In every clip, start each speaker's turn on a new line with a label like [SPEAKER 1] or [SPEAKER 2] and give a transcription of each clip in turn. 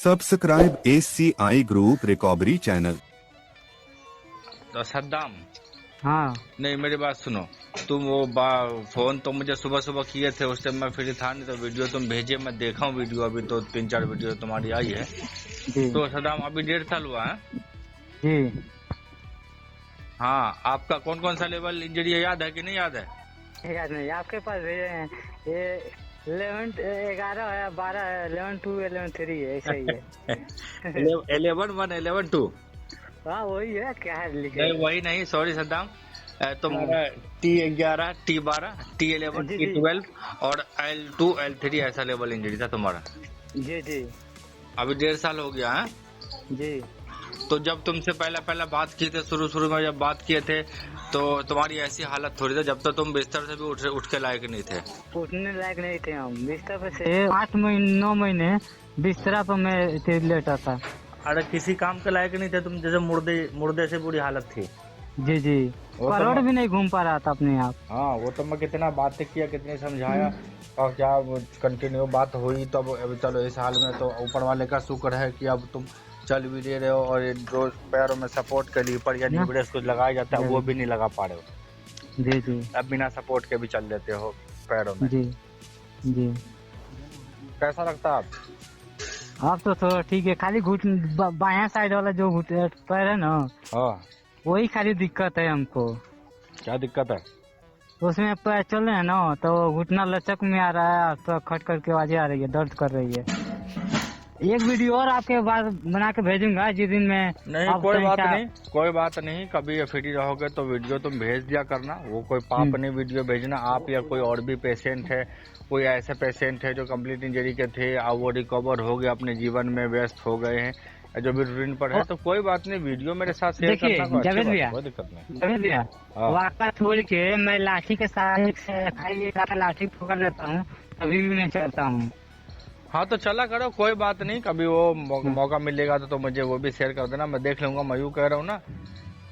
[SPEAKER 1] Subscribe SCI group recovery channel.
[SPEAKER 2] तो सद्दाम,
[SPEAKER 3] हाँ
[SPEAKER 2] नहीं मेरी बात सुनो। तुम वो फोन तो मुझे सुबह सुबह किए थे, उस टाइम मैं फ्री था नहीं, तो वीडियो तुम भेजे, मैं देखा हूँ वीडियो। अभी तो 3-4 वीडियो तुम्हारी आई है।
[SPEAKER 3] जी
[SPEAKER 2] तो सद्दाम, अभी 1.5 साल हुआ है।
[SPEAKER 3] जी।
[SPEAKER 2] हाँ, आपका कौन कौन सा लेवल इंजरी है, याद है कि नहीं याद है?
[SPEAKER 3] याद नहीं आपके पास भेजे हैं ये 11 11 है 12 है 11 2 11 3 है ऐसा ही है
[SPEAKER 2] 11-1 11-2।
[SPEAKER 3] हाँ वही है क्या है लिखे
[SPEAKER 2] नहीं वही नहीं, सॉरी सद्दाम। तुम्हारा T11 T12 T11
[SPEAKER 3] जी जी
[SPEAKER 2] T12 और L2 L3 ऐसा लेवल इंजरी था तुम्हारा।
[SPEAKER 3] जी जी
[SPEAKER 2] अभी 1.5 साल हो गया है।
[SPEAKER 3] जी।
[SPEAKER 2] तो जब तुमसे पहला बात की थे, शुरू में जब बात किए थे, तो तुम्हारी ऐसी हालत थोड़ी थी, जब तक तुम बिस्तर से भी उठ के लायक नहीं थे।
[SPEAKER 3] उठने लायक नहीं थे हम बिस्तर पे से 8 महीने 9 महीने बिस्तरा पर मैं लेटा था।
[SPEAKER 2] अरे किसी काम के लायक नहीं थे तुम, जैसे मुर्दे से बुरी हालत थी।
[SPEAKER 3] जी जी करोड़ भी नहीं घूम पा रहा था अपने आप।
[SPEAKER 2] हाँ, वो तो मैं कितना बातें किया, कितने समझाया, और क्या कंटिन्यू बात हुई। तो अब चलो इस हाल में तो ऊपर वाले का शुक्र है कि अब तुम चल भी दे रहे हो, और ये जो पैरों में सपोर्ट के लिए पर या नीबड़े कुछ लगाया जाता है वो भी नहीं लगा पा रहे हो।
[SPEAKER 3] जी जी
[SPEAKER 2] अब बिना सपोर्ट के भी चल लेते हो पैरों में।
[SPEAKER 3] जी जी।
[SPEAKER 2] कैसा लगता है
[SPEAKER 3] अब तो थोड़ा ठीक है, खाली बायां साइड वाला जो पैर है ना
[SPEAKER 2] हाँ,
[SPEAKER 3] वही खाली दिक्कत है हमको।
[SPEAKER 2] क्या दिक्कत है?
[SPEAKER 3] उसमें पैर चल रहे हैं ना तो घुटना लचक में आ रहा है, तो खट खट के आवाजें आ रही है, दर्द कर रही है। एक वीडियो और आपके बाद बना के भेजूंगा जिस दिन में।
[SPEAKER 2] नहीं कोई बात नहीं, कभी फ्री रहोगे तो वीडियो तुम भेज दिया करना, वो कोई पाप नहीं वीडियो भेजना। आप या कोई और भी पेशेंट है, कोई ऐसे पेशेंट है जो कंप्लीट इंजरी के थे, अब वो रिकवर हो गए, अपने जीवन में व्यस्त हो गए हैं, जो भी रूटीन पर है, तो कोई बात नहीं, वीडियो मेरे साथ शेयर करना,
[SPEAKER 3] जावेद भैया,
[SPEAKER 2] कोई दिक्कत नहीं।
[SPEAKER 3] जावेद भैया वाका छोड़ के मैं लाठी के साथ से खाली लाठी पकड़ लेता हूँ, अभी भी मैं चलता हूँ।
[SPEAKER 2] हाँ तो चला करो, कोई बात नहीं, कभी वो मौका मिलेगा तो मुझे वो भी शेयर कर देना, मैं देख लूंगा। मैं यूँ कह रहा हूँ ना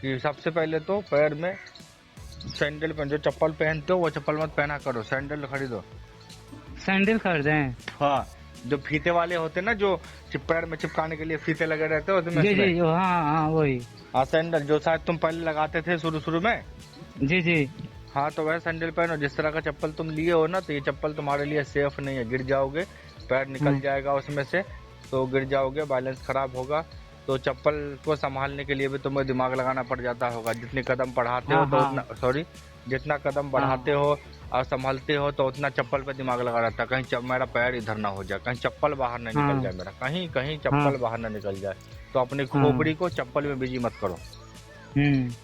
[SPEAKER 2] कि सबसे पहले तो पैर में सैंडल पहन, जो चप्पल पहनते हो वो चप्पल मत पहना करो, सैंडल खरीदो।
[SPEAKER 3] सैंडल खरीदे?
[SPEAKER 2] हाँ, जो फीते वाले होते ना, जो पैर में चिपकाने के लिए फीते लगे रहते हो
[SPEAKER 3] जी जी हाँ वही।
[SPEAKER 2] हाँ सैंडल, जो शायद तुम पहले लगाते थे शुरू में।
[SPEAKER 3] जी जी
[SPEAKER 2] हाँ, तो वह सैंडल पहनो। जिस तरह का चप्पल तुम लिए हो ना, तो ये चप्पल तुम्हारे लिए सेफ नहीं है, गिर जाओगे, पैर निकल जाएगा उसमें से, तो गिर जाओगे, बैलेंस खराब होगा। तो चप्पल को संभालने के लिए भी तुम्हें दिमाग लगाना पड़ जाता होगा। जितने कदम बढ़ाते हो तो उतना जितना कदम बढ़ाते हो और संभालते हो तो उतना चप्पल पे दिमाग लगा रहता है, कहीं मेरा पैर इधर ना हो जाए, कहीं चप्पल बाहर ना निकल जाए मेरा, कहीं चप्पल बाहर ना निकल जाए। तो अपनी खोपड़ी को चप्पल में बिजी मत करो।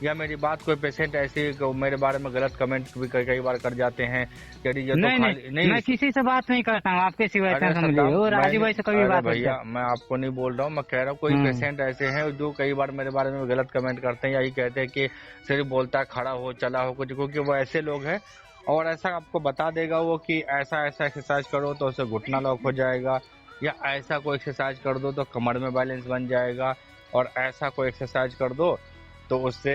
[SPEAKER 2] या मेरी बात कोई पेशेंट ऐसे मेरे बारे में गलत कमेंट भी कई बार कर जाते हैं कि ये तो
[SPEAKER 3] नहीं, मैं किसी से बात नहीं करता हूँ, आपके सिवाय राजू भाई से कभी बात।
[SPEAKER 2] भैया मैं आपको नहीं बोल रहा हूँ, मैं कह रहा हूँ कोई पेशेंट ऐसे हैं जो कई बार मेरे बारे में गलत कमेंट करते हैं, यही कहते हैं कि सिर्फ बोलता है खड़ा हो चला हो कुछ, क्योंकि वो ऐसे लोग हैं। और ऐसा आपको बता देगा वो कि ऐसा एक्सरसाइज करो तो उससे घुटना लॉक हो जाएगा, या ऐसा कोई एक्सरसाइज कर दो तो कमर में बैलेंस बन जाएगा, और ऐसा कोई एक्सरसाइज कर दो तो उससे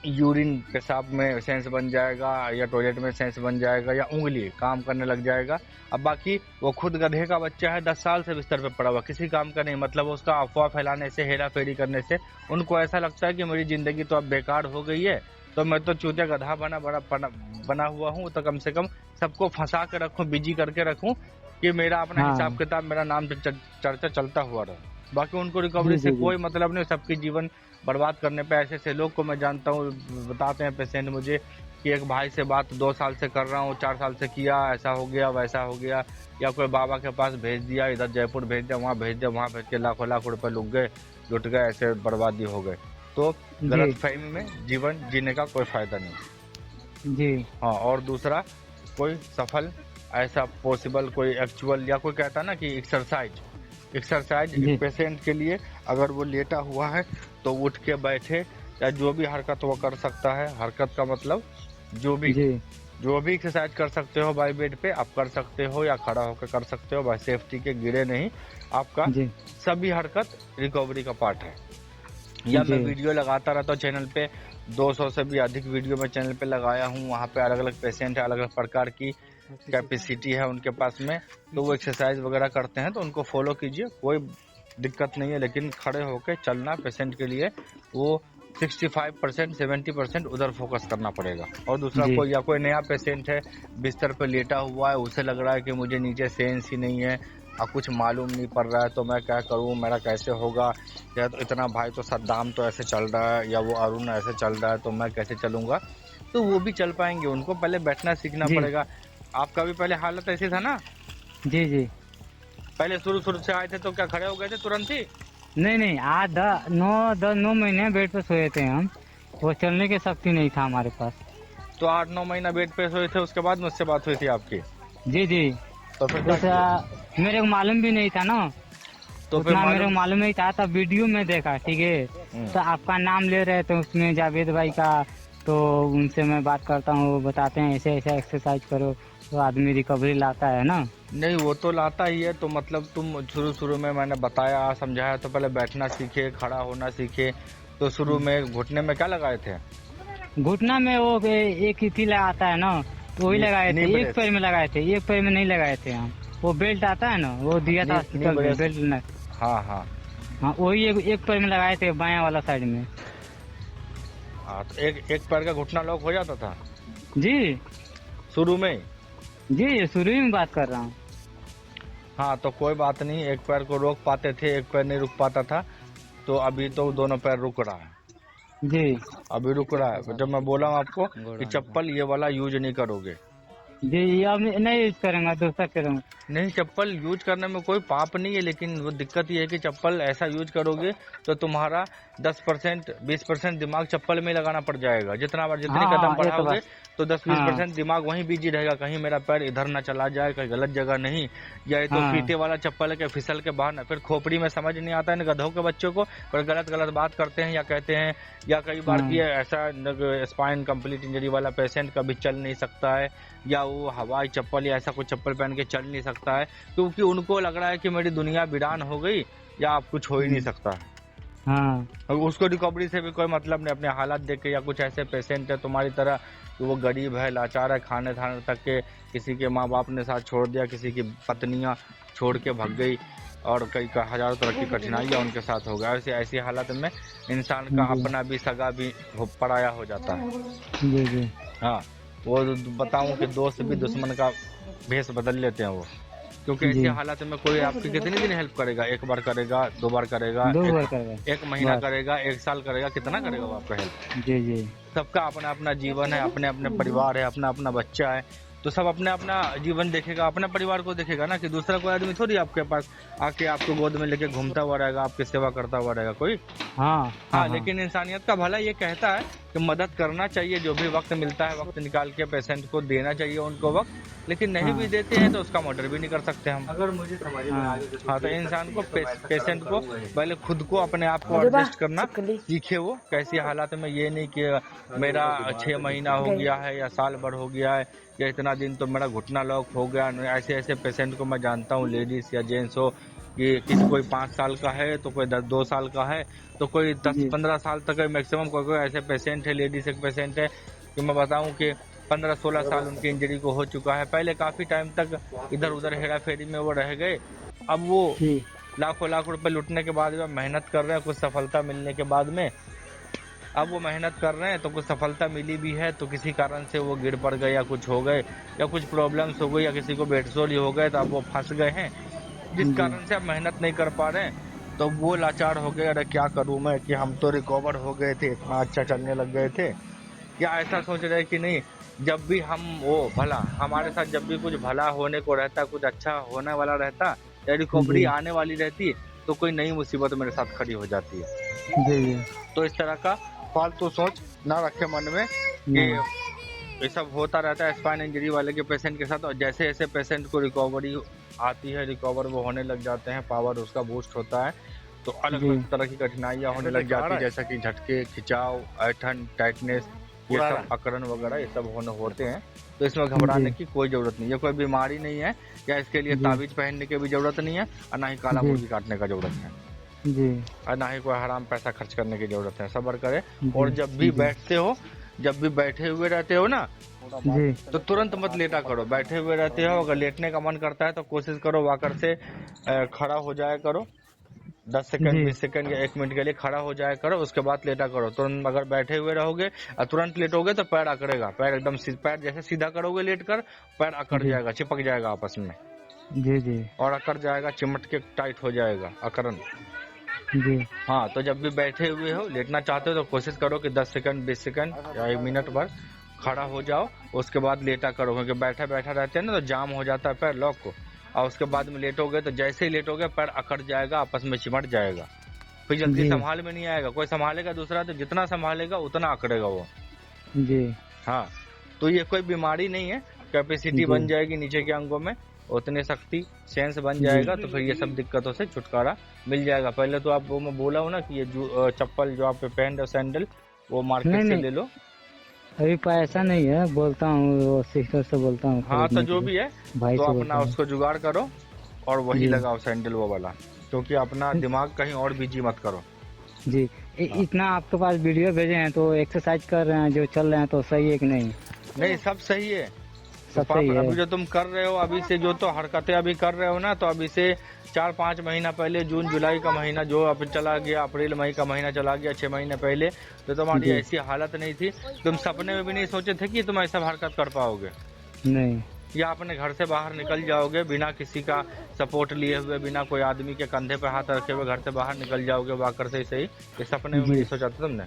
[SPEAKER 2] यूरिन पेशाब में सेंस बन जाएगा, या टॉयलेट में सेंस बन जाएगा, या उंगली काम करने लग जाएगा। अब बाकी वो खुद गधे का बच्चा है, 10 साल से बिस्तर पे पड़ा हुआ, किसी काम का नहीं, मतलब उसका अफवाह फैलाने से, हेरा फेरी करने से उनको ऐसा लगता है कि मेरी जिंदगी तो अब बेकार हो गई है, तो मैं तो चूतिया गधा बना हुआ हूँ, तो कम से कम सबको फंसा के रखूँ, बिजी करके रखूँ कि मेरा अपना हिसाब किताब, मेरा नाम चर्चा चलता हुआ रहे। बाकी उनको रिकवरी से कोई मतलब नहीं, सबकी जीवन बर्बाद करने पे ऐसे लोग को मैं जानता हूँ। बताते हैं पेशेंट मुझे कि एक भाई से बात 2 साल से कर रहा हूँ, 4 साल से किया, ऐसा हो गया वैसा हो गया, या कोई बाबा के पास भेज दिया, इधर जयपुर भेज दिया, वहाँ भेज दिया, वहाँ भेज के लाखों रुपए लुट गए, लुट गए, ऐसे बर्बादी हो गए। तो गलत फहमी में जीवन जीने का कोई फायदा नहीं
[SPEAKER 3] जी।
[SPEAKER 2] हाँ, और दूसरा कोई सफल ऐसा पॉसिबल कोई एक्चुअल, या कोई कहता ना कि एक्सरसाइज पेशेंट के लिए, अगर वो लेटा हुआ है तो उठ के बैठे, या जो भी हरकत वो कर सकता है, हरकत का मतलब जो भी एक्सरसाइज कर सकते हो बाई बेड पे आप कर सकते हो, या खड़ा होकर कर सकते हो, बाई सेफ्टी के, गिरे नहीं, आपका सभी हरकत रिकवरी का पार्ट है। या मैं वीडियो लगाता रहता हूँ चैनल पे, 200 से भी अधिक वीडियो मैं चैनल पे लगाया हूँ, वहाँ पे अलग अलग पेशेंट है, अलग अलग प्रकार की कैपेसिटी है उनके पास में, तो वो एक्सरसाइज वगैरह करते हैं, तो उनको फॉलो कीजिए, कोई दिक्कत नहीं है। लेकिन खड़े होकर चलना पेशेंट के लिए वो 65% 70% उधर फोकस करना पड़ेगा। और दूसरा
[SPEAKER 3] जी।
[SPEAKER 2] कोई नया पेशेंट है, बिस्तर पे लेटा हुआ है, उसे लग रहा है कि मुझे नीचे सेंस ही नहीं है और कुछ मालूम नहीं पड़ रहा है, तो मैं क्या करूं, मेरा कैसे होगा, या तो इतना भाई तो सद्दाम तो ऐसे चल रहा है, या वो अरुण ऐसे चल रहा है, तो मैं कैसे चलूंगा, तो वो भी चल पाएंगे। उनको पहले बैठना सीखना
[SPEAKER 3] जी।
[SPEAKER 2] पड़ेगा। आपका भी पहले हालत ऐसी था ना,
[SPEAKER 3] जी जी।
[SPEAKER 2] पहले शुरू से आए थे तो क्या खड़े हो गए थे तुरंत ही?
[SPEAKER 3] नहीं, 9 महीने बेड पे सोए थे हम, वो चलने की शक्ति नहीं था हमारे पास।
[SPEAKER 2] तो 8-9 महीना बेड पे सोए थे, उसके बाद मुझसे बात हुई थी आपकी?
[SPEAKER 3] जी जी।
[SPEAKER 2] तो फिर क्या
[SPEAKER 3] दूसरा
[SPEAKER 2] किया?
[SPEAKER 3] मेरे को मालूम भी नहीं था ना,
[SPEAKER 2] तो फिर
[SPEAKER 3] उतना मेरे को मालूम नहीं था, तब वीडियो में देखा, ठीक है। तो आपका नाम ले रहे थे उसमें जावेद भाई का, तो उनसे मैं बात करता हूँ, वो बताते हैं ऐसे ऐसे एक्सरसाइज करो तो आदमी रिकवरी लाता है ना।
[SPEAKER 2] नहीं, वो तो लाता ही है। तो मतलब तुम शुरू में मैंने बताया समझाया, तो पहले बैठना सीखे, खड़ा होना सीखे। तो शुरू में घुटने में क्या लगाए थे?
[SPEAKER 3] घुटना में वो एक ही लगाता है ना, तो वही लगाए थे। एक पैर में लगाए थे, एक पैर में नहीं लगाए थे हम। वो बेल्ट आता है ना, वो दिया था हॉस्पिटल में बेल्ट।
[SPEAKER 2] हाँ,
[SPEAKER 3] वही एक पैर में लगाए थे, बायां वाला साइड में।
[SPEAKER 2] हाँ, तो एक पैर का घुटना लॉक हो जाता था
[SPEAKER 3] जी
[SPEAKER 2] शुरू में?
[SPEAKER 3] जी, शुरू में बात कर रहा हूँ।
[SPEAKER 2] हाँ, तो कोई बात नहीं, एक पैर को रोक पाते थे, एक पैर नहीं रुक पाता था। तो अभी तो दोनों पैर रुक रहा है
[SPEAKER 3] जी
[SPEAKER 2] अभी रुक रहा है। जब मैं बोला हूँ आपको कि चप्पल ये वाला यूज नहीं करोगे,
[SPEAKER 3] जी, अब नहीं यूज करेंगे, दूसरा करूँगा।
[SPEAKER 2] नहीं, चप्पल यूज करने में कोई पाप नहीं है, लेकिन वो दिक्कत ये है कि चप्पल ऐसा यूज करोगे तो तुम्हारा 10% 20% दिमाग चप्पल में लगाना पड़ जाएगा। जितनी कदम बढ़ाओगे तो 10-20% दिमाग वहीं बिजी रहेगा, कहीं मेरा पैर इधर ना चला जाए, कहीं गलत जगह नहीं, या ये तो फीते वाला चप्पल है कि फिसल के बाहर ना। फिर खोपड़ी में समझ नहीं आता है गधों के बच्चों को, पर गलत बात करते हैं या कहते हैं, या कई बार की ऐसा स्पाइन कंप्लीट इंजरी वाला पेशेंट कभी चल नहीं सकता है, या वो हवाई चप्पल या ऐसा कुछ चप्पल पहन के चल नहीं सकता है, क्योंकि उनको लग रहा है कि मेरी दुनिया वीरान हो गई या अब कुछ हो ही नहीं सकता है।
[SPEAKER 3] हाँ।
[SPEAKER 2] उसको रिकवरी से भी कोई मतलब नहीं। अपने हालात देख के, या कुछ ऐसे पेशेंट है तुम्हारी तरह कि वो गरीब है, लाचार है, खाने थाने तक के, किसी के माँ बाप ने साथ छोड़ दिया, किसी की पत्नियां छोड़ के भाग गई, और कई हजारों तरह की कठिनाइयां उनके साथ हो गया। ऐसी हालत में इंसान का अपना भी सगा भी पराया हो जाता है।
[SPEAKER 3] जी जी।
[SPEAKER 2] हाँ, वो बताऊं कि दोस्त भी दुश्मन का भेष बदल लेते हैं वो, क्योंकि ऐसी हालत में कोई आपकी कितने दिन हेल्प करेगा? एक बार करेगा, 2 बार करेगा, 1 महीना करेगा, 1 साल करेगा, कितना करेगा वो आपका हेल्प?
[SPEAKER 3] जी जी।
[SPEAKER 2] सबका अपना अपना जीवन है, अपने अपने परिवार है, अपना अपना बच्चा है, तो सब अपने अपना जीवन देखेगा, अपने परिवार को देखेगा ना, कि दूसरा कोई आदमी थोड़ी आपके पास आके आपको गोद में लेके घूमता हुआ रहेगा, आपकी सेवा करता हुआ रहेगा कोई। हाँ, लेकिन इंसानियत का भला ये कहता है कि मदद करना चाहिए, जो भी वक्त मिलता है वक्त निकाल के पेशेंट को देना चाहिए उनको वक्त, लेकिन नहीं भी देते हैं तो उसका मर्डर भी नहीं कर सकते हम। अगर मुझे समझ में आ गया। हाँ, तो इंसान को पेशेंट को पहले खुद को अपने आप को एडजस्ट करना सीखे। वो कैसी हालात में, ये नहीं कि मेरा 6 महीना हो गया है या साल भर हो गया है या इतना दिन तो मेरा घुटना लॉक हो गया। ऐसे पेशेंट को मैं जानता हूँ, लेडीज या जेंट्स हो, कि किसी कोई 5 साल का है तो कोई 2 साल का है, तो कोई 10-15 साल तक है मैक्सिमम। कोई ऐसे पेशेंट है, लेडीज एक पेशेंट है कि मैं बताऊं कि 15-16 साल उनकी इंजरी को हो चुका है। पहले काफी टाइम तक इधर उधर हेरा फेरी में वो रह गए, अब वो लाखों रुपए लुटने के बाद में मेहनत कर रहे हैं, कुछ सफलता मिलने के बाद में अब वो मेहनत कर रहे हैं, तो कुछ सफलता मिली भी है, तो किसी कारण से वो गिर पड़ गए या कुछ हो गए या कुछ प्रॉब्लम्स हो गई या किसी को बेडसोल हो गए, तो अब वो फंस गए हैं, जिस कारण से अब मेहनत नहीं कर पा रहे हैं। तो वो लाचार हो गए, अरे क्या करूं मैं, कि हम तो रिकवर हो गए थे, इतना अच्छा चलने लग गए थे, या ऐसा सोच रहे कि नहीं, जब भी हम वो भला हमारे साथ जब भी कुछ भला होने को रहता, कुछ अच्छा होने वाला रहता या रिकवरी आने वाली रहती, तो कोई नई मुसीबत मेरे साथ खड़ी हो जाती है। तो इस तरह का फालतू सोच ना रखे मन में कि ये सब होता रहता है स्पाइन इंजरी वाले के पेशेंट के साथ। और जैसे जैसे पेशेंट को रिकवरी आती है, रिकवर वो होने लग जाते हैं, पावर उसका बूस्ट होता है, तो अलग अलग तरह की कठिनाइयां होने लग जाती है, जैसा कि झटके, खिंचाव, ऐठन, टाइटनेस, ये सब अकड़न वगैरह ये सब होते हैं। तो इसमें घबराने की कोई जरूरत नहीं है, कोई बीमारी नहीं है, या इसके लिए ताबीज पहनने की भी जरूरत नहीं है, और ना ही काला मुर्गी काटने का जरूरत है जी, और ना ही कोई हराम पैसा खर्च करने की जरूरत है। सब्र करे, और जब भी बैठते हो जब भी बैठे हुए रहते हो ना
[SPEAKER 3] जी
[SPEAKER 2] तो तुरंत मत लेटा करो। बैठे हुए रहते हो, अगर लेटने का मन करता है तो कोशिश करो वॉकर से खड़ा हो जाया करो। 10 सेकंड
[SPEAKER 3] जी
[SPEAKER 2] 20 सेकंड या 1 मिनट के लिए खड़ा हो जाया करो, उसके बाद लेटा करो। तुरंत अगर बैठे हुए रहोगे और तुरंत लेटोगे तो पैर अकड़ेगा। पैर एकदम पैर जैसे सीधा करोगे लेट कर, पैर अकड़
[SPEAKER 3] जी
[SPEAKER 2] जाएगा, चिपक जाएगा आपस में
[SPEAKER 3] जी जी
[SPEAKER 2] और अकड़ जाएगा, चिमट के टाइट हो जाएगा अकड़न।
[SPEAKER 3] जी
[SPEAKER 2] हाँ, तो जब भी बैठे हुए हो, लेटना चाहते हो तो कोशिश करो कि 10 सेकंड 20 सेकंड या 1 मिनट भर खड़ा हो जाओ, उसके बाद लेटा करो। क्योंकि बैठा बैठा रहते हैं ना तो जाम हो जाता है पैर लॉक को, और उसके बाद में लेटोगे तो जैसे ही लेटोगे पैर अकड़ जाएगा, आपस में चिमट जाएगा, फिर जल्दी
[SPEAKER 3] जी
[SPEAKER 2] संभाल में नहीं आएगा। कोई संभालेगा दूसरा तो जितना संभालेगा उतना अकड़ेगा वो।
[SPEAKER 3] जी
[SPEAKER 2] हाँ, तो ये कोई बीमारी नहीं है, कैपेसिटी
[SPEAKER 3] जी।
[SPEAKER 2] बन जाएगी नीचे के अंगों में, उतनी शक्ति सेंस बन
[SPEAKER 3] जी।
[SPEAKER 2] जाएगा, तो फिर ये सब दिक्कतों से छुटकारा मिल जाएगा। पहले तो आप वो मैं बोला हूँ ना कि ये चप्पल जो आप पे पहन रहे हो सैंडल, वो मार्केट
[SPEAKER 3] नहीं,
[SPEAKER 2] से
[SPEAKER 3] नहीं।
[SPEAKER 2] ले लो।
[SPEAKER 3] अभी पैसा नहीं है, बोलता हूँ वो सिस्टर से बोलता हूँ
[SPEAKER 2] हाँ, तो
[SPEAKER 3] खरीदने
[SPEAKER 2] जो
[SPEAKER 3] के
[SPEAKER 2] भी
[SPEAKER 3] लिए।
[SPEAKER 2] है
[SPEAKER 3] भाई
[SPEAKER 2] तो
[SPEAKER 3] से
[SPEAKER 2] अपना
[SPEAKER 3] बोलता हूँ।
[SPEAKER 2] उसको जुगाड़ करो और वही
[SPEAKER 3] जी।
[SPEAKER 2] लगाओ सैंडल वो वाला, क्योंकि अपना दिमाग कहीं और बिजी मत करो।
[SPEAKER 3] जी इतना आपके पास वीडियो भेजे हैं तो एक्सरसाइज कर रहे हैं जो चल रहे हैं तो सही है कि नहीं?
[SPEAKER 2] नहीं, सब सही है।
[SPEAKER 3] सब
[SPEAKER 2] तो
[SPEAKER 3] सही है।
[SPEAKER 2] अभी जो तुम कर रहे हो, अभी से जो तो हरकतें अभी कर रहे हो ना, तो अभी से 4-5 महीना पहले, जून जुलाई का महीना जो अब चला गया, अप्रैल मई का महीना चला गया, 6 महीने पहले, तो तुम्हारी
[SPEAKER 3] जी।
[SPEAKER 2] ऐसी हालत नहीं थी। तुम सपने में भी नहीं सोचे थे कि तुम ऐसा हरकत कर पाओगे,
[SPEAKER 3] नहीं
[SPEAKER 2] या अपने घर से बाहर निकल जाओगे बिना किसी का सपोर्ट लिए हुए, बिना कोई आदमी के कंधे पे हाथ रखे हुए घर से बाहर निकल जाओगे वॉकर से सही, ये सपने में भी
[SPEAKER 3] जी।
[SPEAKER 2] नहीं सोचा था तुमने।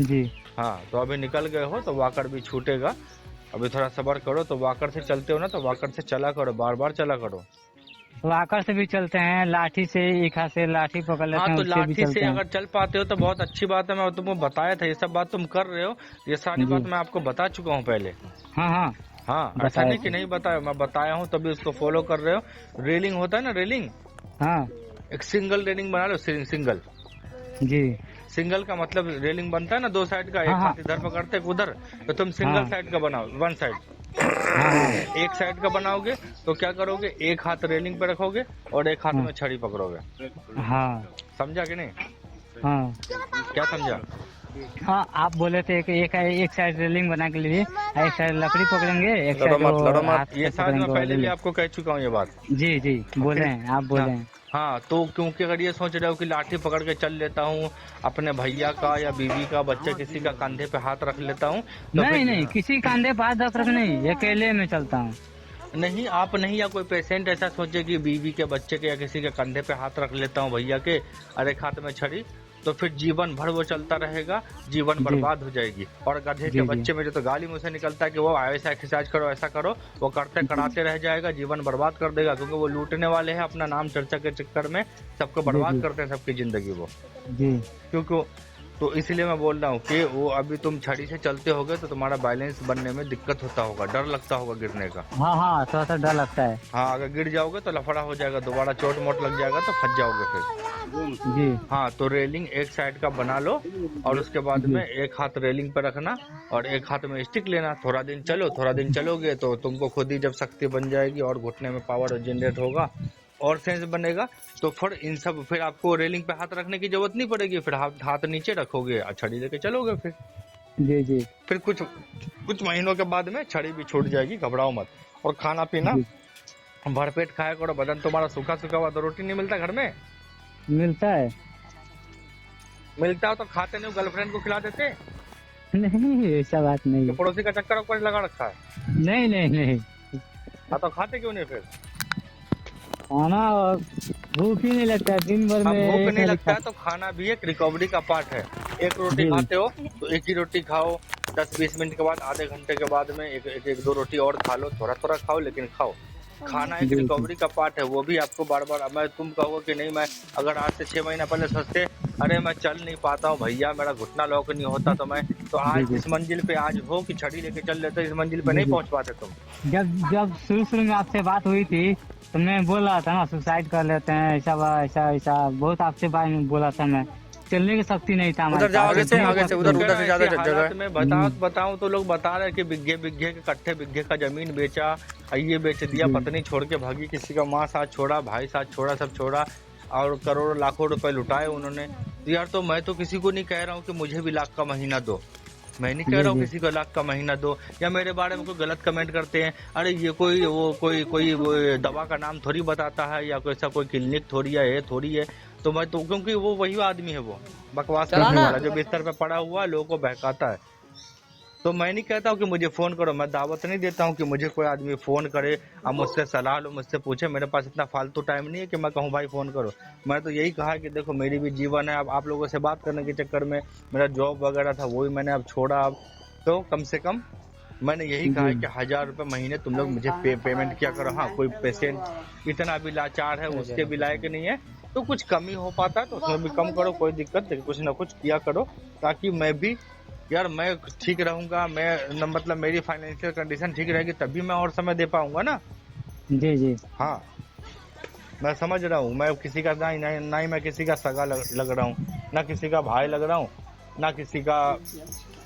[SPEAKER 3] जी
[SPEAKER 2] हाँ, तो अभी निकल गए हो तो वॉकर भी छूटेगा। अभी थोड़ा सब्र करो। तो वॉकर से चलते हो ना तो वॉकर से चला करो, बार बार चला करो।
[SPEAKER 3] वाकर से भी चलते हैं, लाठी से एक हाथ से लाठी पकड़ लेते
[SPEAKER 2] हाँ,
[SPEAKER 3] हैं,
[SPEAKER 2] तो
[SPEAKER 3] उससे भी
[SPEAKER 2] लाठी
[SPEAKER 3] चलते
[SPEAKER 2] से
[SPEAKER 3] हैं।
[SPEAKER 2] अगर चल पाते हो तो बहुत अच्छी बात है। मैं तुमको बताया था, ये सब बात तुम कर रहे हो, ये सारी
[SPEAKER 3] जी।
[SPEAKER 2] बात मैं आपको बता चुका हूँ पहले।
[SPEAKER 3] हाँ हाँ
[SPEAKER 2] हाँ, ऐसा
[SPEAKER 3] बताया
[SPEAKER 2] नहीं कि नहीं बताया, मैं बताया हूँ तभी उसको फॉलो कर रहे हो। रेलिंग होता है ना, रेलिंग,
[SPEAKER 3] हाँ
[SPEAKER 2] एक सिंगल रेलिंग बना लो। सिंगल
[SPEAKER 3] जी
[SPEAKER 2] सिंगल का मतलब रेलिंग बनता है ना 2 साइड का, एक
[SPEAKER 3] हाँ,
[SPEAKER 2] हाथ इधर पकड़ते एक उधर, तो तुम सिंगल
[SPEAKER 3] हाँ।
[SPEAKER 2] साइड का बनाओ, 1 साइड।
[SPEAKER 3] हाँ हाँ
[SPEAKER 2] एक साइड का बनाओगे तो क्या करोगे, एक हाथ रेलिंग पे रखोगे और एक हाथ
[SPEAKER 3] हाँ।
[SPEAKER 2] में छड़ी पकड़ोगे।
[SPEAKER 3] हाँ
[SPEAKER 2] समझा कि नहीं?
[SPEAKER 3] हाँ
[SPEAKER 2] क्या समझा?
[SPEAKER 3] हाँ आप बोले थे कि एक साइड रेलिंग बना के लिए, एक साइड लकड़ी पकड़ेंगे, एक
[SPEAKER 2] लड़ो
[SPEAKER 3] साइड
[SPEAKER 2] मत,
[SPEAKER 3] वो
[SPEAKER 2] लड़ो
[SPEAKER 3] हाथ
[SPEAKER 2] मत,
[SPEAKER 3] से
[SPEAKER 2] ये शायद मैं
[SPEAKER 3] पकड़ेंगे
[SPEAKER 2] पहले भी
[SPEAKER 3] रेलिंग।
[SPEAKER 2] आपको कह चुका हूँ ये बात।
[SPEAKER 3] जी जी बोले हैं, आप बोले हैं।
[SPEAKER 2] हाँ, तो क्योंकि अगर ये सोच रहे हो कि लाठी पकड़ के चल लेता हूँ, अपने भैया का या बीवी का, बच्चे किसी का कंधे पे हाथ रख लेता हूँ, तो
[SPEAKER 3] नहीं
[SPEAKER 2] फिर
[SPEAKER 3] नहीं, किसी कांधे पे हाथ रख नहीं, अकेले में चलता हूँ।
[SPEAKER 2] नहीं, आप नहीं, या कोई पेशेंट ऐसा सोचे कि बीवी के, बच्चे के या किसी के कंधे पे हाथ रख लेता हूँ भैया के, और एक हाथ में छड़ी, तो फिर जीवन भर वो चलता रहेगा, जीवन
[SPEAKER 3] जी।
[SPEAKER 2] बर्बाद हो जाएगी। और गधे
[SPEAKER 3] जी,
[SPEAKER 2] के
[SPEAKER 3] जी।
[SPEAKER 2] बच्चे में जो तो गाली मुझसे निकलता है कि वो ऐसा एक्सरसाइज करो, ऐसा करो, वो करते कराते रह जाएगा, जीवन बर्बाद कर देगा, क्योंकि वो लूटने वाले हैं अपना नाम चर्चा के चक्कर में, सबको
[SPEAKER 3] जी,
[SPEAKER 2] बर्बाद
[SPEAKER 3] जी।
[SPEAKER 2] करते हैं, सबकी जिंदगी वो।
[SPEAKER 3] जी
[SPEAKER 2] क्योंकि तो इसलिए मैं बोल रहा हूँ कि वो अभी तुम छड़ी से चलते होगे तो तुम्हारा बैलेंस बनने में दिक्कत होता होगा, डर लगता होगा गिरने का।
[SPEAKER 3] हाँ हाँ थोड़ा सा डर लगता है।
[SPEAKER 2] हाँ, अगर गिर जाओगे तो लफड़ा हो जाएगा, दोबारा चोट मोट लग जाएगा तो फंस जाओगे फिर।
[SPEAKER 3] जी
[SPEAKER 2] हाँ, तो रेलिंग एक साइड का बना लो और उसके बाद
[SPEAKER 3] जी।
[SPEAKER 2] में एक हाथ रेलिंग पे रखना और एक हाथ में स्टिक लेना। थोड़ा दिन चलो, थोड़ा दिन चलोगे तो तुमको खुद ही जब शक्ति बन जाएगी और घुटने में पावर जनरेट होगा और सेंस बनेगा, तो फिर आपको रेलिंग पे हाथ रखने की जरूरत नहीं पड़ेगी। फिर हाथ नीचे रखोगे और छड़ी लेके चलोगे।
[SPEAKER 3] जी जी
[SPEAKER 2] फिर कुछ महीनों के बाद में छड़ी भी छूट जाएगी, घबराओ मत। और खाना पीना
[SPEAKER 3] जी।
[SPEAKER 2] भरपेट खाया करो, बदन तुम्हारा सूखा सूखा हुआ तो रोटी नहीं मिलता घर में,
[SPEAKER 3] मिलता है।
[SPEAKER 2] मिलता हो तो खाते नहीं हो, गर्लफ्रेंड को खिला देते,
[SPEAKER 3] नहीं ऐसा बात नहीं
[SPEAKER 2] तो
[SPEAKER 3] है।
[SPEAKER 2] पड़ोसी का चक्कर ऊपर लगा रखा है।
[SPEAKER 3] नहीं नहीं नहीं,
[SPEAKER 2] हाँ, तो खाते क्यों नहीं फिर?
[SPEAKER 3] खाना भूख ही नहीं लगता है, दिन भर
[SPEAKER 2] अब
[SPEAKER 3] में
[SPEAKER 2] भूख
[SPEAKER 3] एक
[SPEAKER 2] नहीं
[SPEAKER 3] बार
[SPEAKER 2] लगता है तो खाना भी एक रिकवरी का पार्ट है। एक रोटी
[SPEAKER 3] जी।
[SPEAKER 2] खाते हो तो एक ही रोटी खाओ, 10-20 मिनट के बाद, आधे घंटे के बाद में एक 2 रोटी और खा लो, थोड़ा थोड़ा खाओ लेकिन खाओ। खाना एक
[SPEAKER 3] जी, जी।
[SPEAKER 2] रिकवरी का पार्ट है, वो भी आपको बार बार। मैं तुम कहोगे कि नहीं, मैं अगर आज से 6 महीना पहले सोचते अरे मैं चल नहीं पाता हूँ भैया, मेरा घुटना लॉक नहीं होता, तो आज
[SPEAKER 3] जी, जी।
[SPEAKER 2] इस मंजिल पे आज हो कि छड़ी लेके चल लेते, इस मंजिल पे
[SPEAKER 3] जी,
[SPEAKER 2] नहीं
[SPEAKER 3] जी।
[SPEAKER 2] पहुंच पाते तुम।
[SPEAKER 3] जब शुरू में आपसे बात हुई थी तो मैं बोल रहा था ना सुसाइड कर लेते हैं, ऐसा ऐसा बहुत आपसे बात में बोला था मैं। चलने की शक्ति नहीं था हमारे
[SPEAKER 2] उधर जाओ,
[SPEAKER 3] पास।
[SPEAKER 2] आगे से उधर से ज्यादा
[SPEAKER 3] हम्म।
[SPEAKER 2] जगह में बताऊं तो लोग बता रहे हैं कि बिग्घे के कट्ठे बिग्घे का जमीन बेचा, ये बेच दिया,
[SPEAKER 3] जी।
[SPEAKER 2] पत्नी छोड़ के भागी, किसी का माँ साथ छोड़ा, भाई साथ छोड़ा, सब छोड़ा, और करोड़ों लाखों रुपए लुटाए उन्होंने। तो यार, तो मैं तो किसी को नहीं कह रहा हूँ कि मुझे भी लाख का महीना दो, मैं नहीं कह रहा हूँ
[SPEAKER 3] जी।
[SPEAKER 2] किसी को लाख का महीना दो, या मेरे बारे में कोई गलत कमेंट करते हैं, अरे ये कोई वो दवा का नाम थोड़ी बताता है, या कोई ऐसा कोई क्लिनिक थोड़ी है, ये थोड़ी है। तो मैं तो, क्योंकि वो वही आदमी है, वो बकवास करने वाला जो बिस्तर पे पड़ा हुआ है, लोगों को बहकाता है। तो मैं नहीं कहता हूँ कि मुझे फोन करो, मैं दावत नहीं देता हूँ कि मुझे कोई आदमी फोन करे, अब मुझसे सलाह लो, मुझसे पूछे। मेरे पास इतना फालतू टाइम नहीं है कि मैं कहूँ भाई फोन करो। मैं तो यही कहा कि देखो मेरी भी जीवन है, अब आप लोगों से बात करने के चक्कर में मेरा जॉब वगैरह था वो भी मैंने अब छोड़ा। अब तो कम से कम मैंने यही कहा है कि 1000 रुपए महीने तुम लोग मुझे पेमेंट किया करो। हाँ, कोई पेशेंट इतना भी लाचार है, उसके भी लायक नहीं है, तो कुछ कमी हो पाता है तो उसमें भी कम करो, कोई दिक्कत नहीं, कुछ ना कुछ किया करो, ताकि मैं भी यार मैं ठीक रहूंगा। मैं मतलब मेरी फाइनेंशियल कंडीशन ठीक रहेगी तभी मैं और समय दे पाऊंगा ना।
[SPEAKER 3] जी जी
[SPEAKER 2] हाँ, मैं समझ रहा हूँ, मैं किसी का ना ही मैं किसी का सगा लग रहा हूँ, ना किसी का भाई लग रहा हूँ, ना किसी का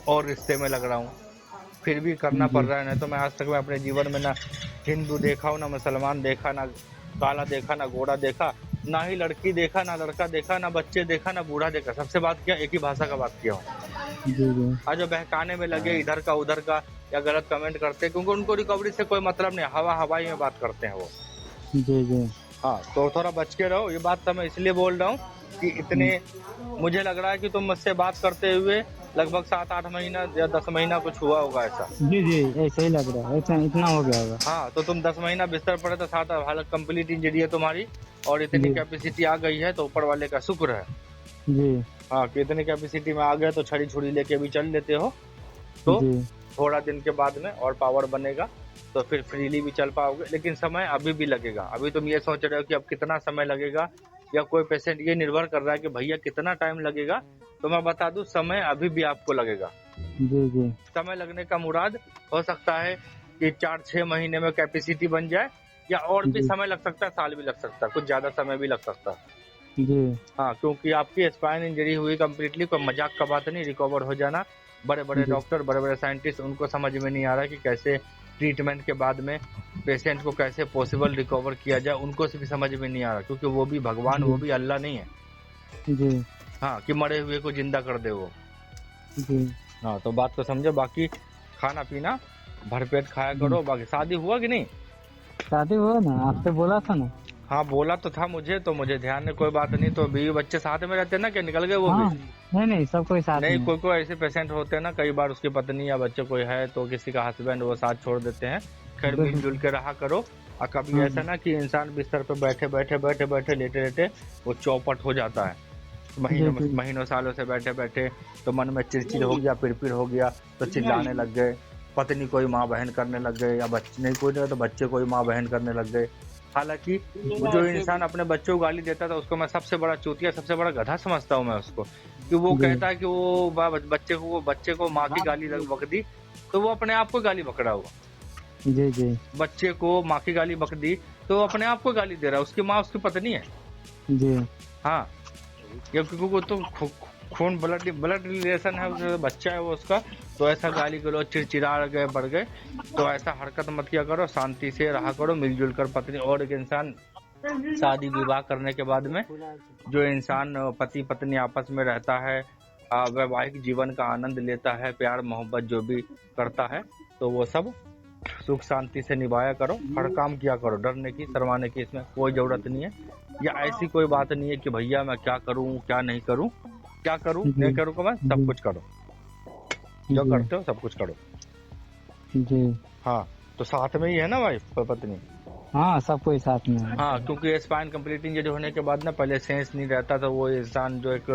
[SPEAKER 2] और रिश्ते में लग रहा हूँ, फिर भी करना पड़ रहा है। नहीं तो मैं आज तक मैं अपने जीवन में ना हिंदू देखा हूँ, ना मुसलमान देखा, ना काला देखा, ना गोरा देखा, ना ही लड़की देखा, ना लड़का देखा, ना बच्चे देखा, ना बूढ़ा देखा। सबसे बात किया, एक ही भाषा का बात किया हूँ।
[SPEAKER 3] जी
[SPEAKER 2] आज जो बहकाने में लगे इधर का उधर का, या गलत कमेंट करते हैं, क्योंकि उनको रिकवरी से कोई मतलब नहीं, हवाई में बात करते हैं वो।
[SPEAKER 3] जी जी
[SPEAKER 2] हाँ, तो थोड़ा बच के रहो। ये बात तो मैं इसलिए बोल रहा हूँ कि इतने मुझे लग रहा है कि तुम मुझसे बात करते हुए लगभग 7-8 महीना या 10 महीना कुछ हुआ होगा ऐसा।
[SPEAKER 3] जी जी ऐसे ही लग रहा है, इतना हो गया होगा।
[SPEAKER 2] हाँ, तो तुम 10 महीना बिस्तर पड़े तो 7 हालत कंप्लीट इंजरी है तुम्हारी, और इतनी
[SPEAKER 3] जी
[SPEAKER 2] कैपेसिटी आ गई है तो ऊपर वाले का शुक्र है।
[SPEAKER 3] जी
[SPEAKER 2] हाँ, कि इतनी कैपेसिटी में आ गए तो छड़ी छुड़ी लेके भी चल लेते हो, तो
[SPEAKER 3] जी
[SPEAKER 2] थोड़ा दिन के बाद में और पावर बनेगा तो फिर फ्रीली भी चल पाओगे। लेकिन समय अभी भी लगेगा। अभी तुम ये सोच रहे हो कि अब कितना समय लगेगा, या कोई पेशेंट ये निर्भर कर रहा है कि भैया कितना टाइम लगेगा, तो मैं बता दूं समय अभी भी आपको लगेगा।
[SPEAKER 3] जी जी
[SPEAKER 2] समय लगने का मुराद हो सकता है कि 4-6 महीने में कैपेसिटी बन जाए, या और भी
[SPEAKER 3] जी
[SPEAKER 2] समय लग सकता है, साल भी लग सकता है, कुछ ज्यादा समय भी लग सकता है।
[SPEAKER 3] जी
[SPEAKER 2] हाँ, क्योंकि आपकी स्पाइन इंजरी हुई कम्प्लीटली, कोई मजाक का बात नहीं, रिकवर हो जाना। बड़े बड़े
[SPEAKER 3] जी
[SPEAKER 2] डॉक्टर, बड़े बड़े साइंटिस्ट, उनको समझ में नहीं आ रहा कि कैसे ट्रीटमेंट के बाद में पेशेंट को कैसे पॉसिबल रिकवर किया जाए, उनको भी समझ में नहीं आ रहा, क्योंकि वो भी भगवान, वो भी अल्लाह नहीं है।
[SPEAKER 3] जी
[SPEAKER 2] हाँ, कि मरे हुए को जिंदा कर दे वो।
[SPEAKER 3] जी
[SPEAKER 2] हाँ, तो बात को समझो। बाकी खाना पीना भरपेट खाया करो। बाकी शादी हुआ कि नहीं?
[SPEAKER 3] शादी हुआ ना, आपसे बोला था ना।
[SPEAKER 2] हाँ, बोला तो था मुझे, तो मुझे ध्यान नहीं, कोई बात नहीं। तो बीवी बच्चे साथ में रहते हैं ना, क्या निकल गए वो भी?
[SPEAKER 3] हाँ नहीं सब कोई साथ
[SPEAKER 2] नहीं,
[SPEAKER 3] में।
[SPEAKER 2] कोई कोई ऐसे पेशेंट होते हैं ना, कई बार उसकी पत्नी या बच्चे कोई है तो किसी का हस्बैंड वो साथ छोड़ देते हैं। खैर, मिलजुल के रहा करो। और कभी ऐसा ना कि इंसान बिस्तर पे बैठे लेटे लेटे वो चौपट हो जाता है, महीनों सालों से बैठे बैठे, तो मन में चिड़चिड़ हो गया, पिड़पिड़ हो गया, तो चिल्लाने लग गए, पत्नी कोई माँ बहन करने लग गए, या बच्चे नहीं कोई नहीं तो बच्चे कोई माँ बहन करने लग गए। हालांकि जो इंसान अपने बच्चों को गाली देता था उसको मैं सबसे बड़ा चूतिया, सबसे बड़ा गधा समझता हूँ मैं उसको, कि वो कहता है कि वो बच्चे को माँ की गाली बक दी, तो वो अपने आप को गाली बक रहा होगा।
[SPEAKER 3] जी जी
[SPEAKER 2] बच्चे को माँ की गाली बक दी तो वो अपने आप को गाली दे रहा है, उसकी माँ उसकी पत्नी है।
[SPEAKER 3] जी
[SPEAKER 2] हाँ, क्योंकि वो तो खून ब्लड रिलेशन है, जो बच्चा है वो उसका। तो ऐसा गाली गलौज, चिड़चिड़ा गए, बढ़ गए, तो ऐसा हरकत मत किया करो, शांति से रहा करो मिलजुल कर। पत्नी और एक इंसान शादी विवाह करने के बाद में जो इंसान पति पत्नी आपस में रहता है, वैवाहिक जीवन का आनंद लेता है, प्यार मोहब्बत जो भी करता है, तो वो सब सुख शांति से निभाया करो, हर काम किया करो। डरने की, शर्माने की इसमें कोई जरूरत नहीं है, या ऐसी कोई बात नहीं है कि भैया मैं क्या करूं क्या नहीं करूं, क्या करूं नहीं करूं का, मैं सब कुछ करो, जो करते हो सब कुछ करो।
[SPEAKER 3] जी
[SPEAKER 2] हाँ, तो साथ में ही है ना भाई पत्नी?
[SPEAKER 3] हाँ सब कोई साथ में है।
[SPEAKER 2] हाँ, क्योंकि स्पाइन कंप्लीट इंजरी होने के बाद ना पहले सेंस नहीं रहता, तो वो इंसान जो एक